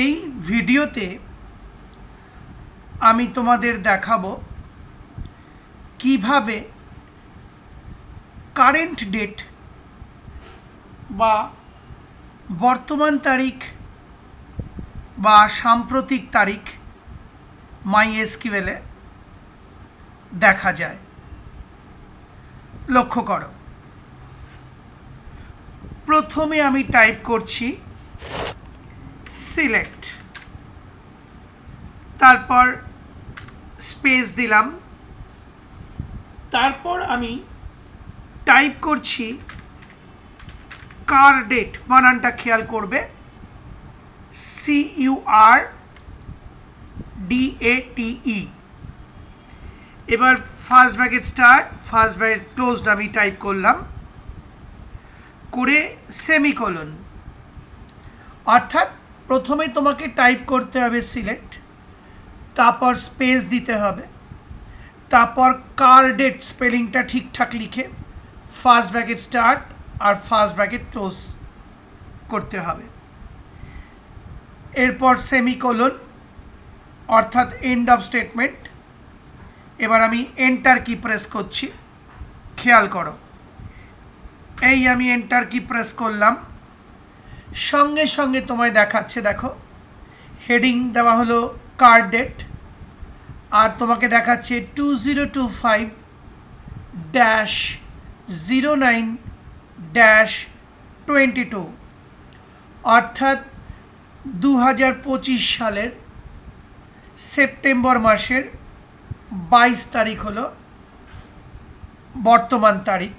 এই ভিডিওতে আমি তোমাদের দেখাবো কিভাবে কারেন্ট ডেট বা বর্তমান তারিখ বা সাম্প্রতিক তারিখ MySQL-এ দেখা যায়। লক্ষ্য করো, প্রথমে আমি টাইপ করছি সিলেক্ট, তারপর স্পেস দিলাম, তারপর আমি টাইপ করছি কার ডেট, বানানটা খেয়াল করবে, CURDATE। এবার first bracket start, first bracket closed আমি টাইপ করলাম, করে সেমিকোলন। অর্থাৎ প্রথমে তোমাকে টাইপ করতে হবে সিলেক্ট, তারপর স্পেস দিতে হবে, তারপর কার ডেট স্পেলিংটা ঠিকঠাক লিখে ফার্স্ট ব্র্যাকেট স্টার্ট আর ফার্স্ট ব্র্যাকেট ক্লোজ করতে হবে। এরপর সেমিকোলন অর্থাৎ এন্ড অফ স্টেটমেন্ট। এবার আমি এন্টার কি প্রেস করছি, খেয়াল করো, এই আমি এন্টার কি প্রেস করলাম, সঙ্গে সঙ্গে তোমায় দেখাচ্ছে, দেখো হেডিং দেওয়া হলো কার ডেট, আর তোমাকে দেখাচ্ছে 2025-09-22, অর্থাৎ 2025 সালের সেপ্টেম্বর মাসের 22 তারিখ হলো বর্তমান তারিখ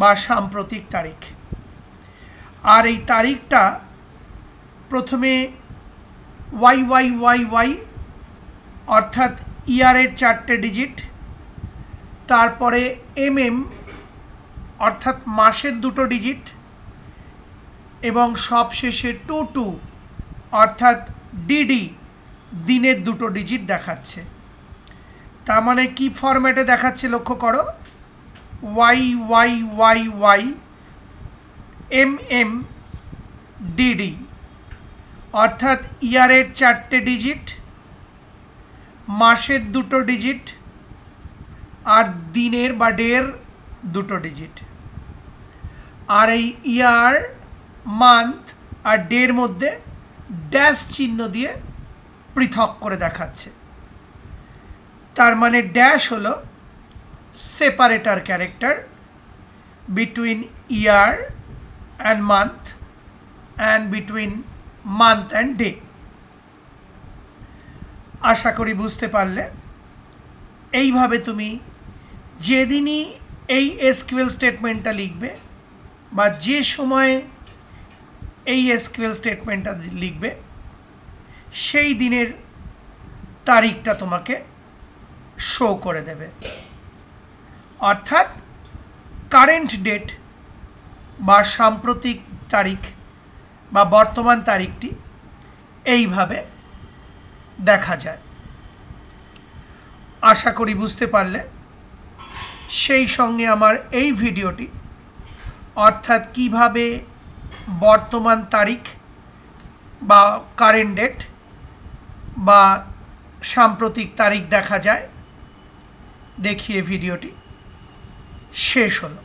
বা সাম্প্রতিক তারিখ। আর এই তারিখটা প্রথমে YYYY অর্থাৎ ইয়ারের 4টে ডিজিট, তারপরে MM অর্থাৎ মাসের 2টো ডিজিট, এবং সবশেষে 22 অর্থাৎ DD দিনের 2টো ডিজিট দেখাচ্ছে। তার মানে কি ফরম্যাটে দেখাচ্ছে লক্ষ্য করো, YYYY MM DD, অর্থাৎ ইয়ারের 4টে ডিজিট, মাসের 2টো ডিজিট আর দিনের বা ডের 2টো ডিজিট। আর এই ইয়ার, মান্থ আর ডের মধ্যে ড্যাশ চিহ্ন দিয়ে পৃথক করে দেখাচ্ছে। তার মানে ড্যাশ হলো separator character between year and month and between month and day. আশা করি বুঝতে পারলে। এইভাবে তুমি যেদিনই এই SQL স্টেটমেন্টটা লিখবে বা যে সময়ে এই SQL স্টেটমেন্টটা লিখবে, সেই দিনের তারিখটা তোমাকে শো করে দেবে। অর্থাৎ কারেন্ট ডেট বা সাম্প্রতিক তারিখ বা বর্তমান তারিখটি এইভাবে দেখা যায়। আশা করি বুঝতে পারলে। সেই সঙ্গে আমার এই ভিডিওটি অর্থাৎ কিভাবে বর্তমান তারিখ বা কারেন্ট ডেট বা সাম্প্রতিক তারিখ দেখা যায় দেখিয়ে ভিডিওটি শেষ হলো।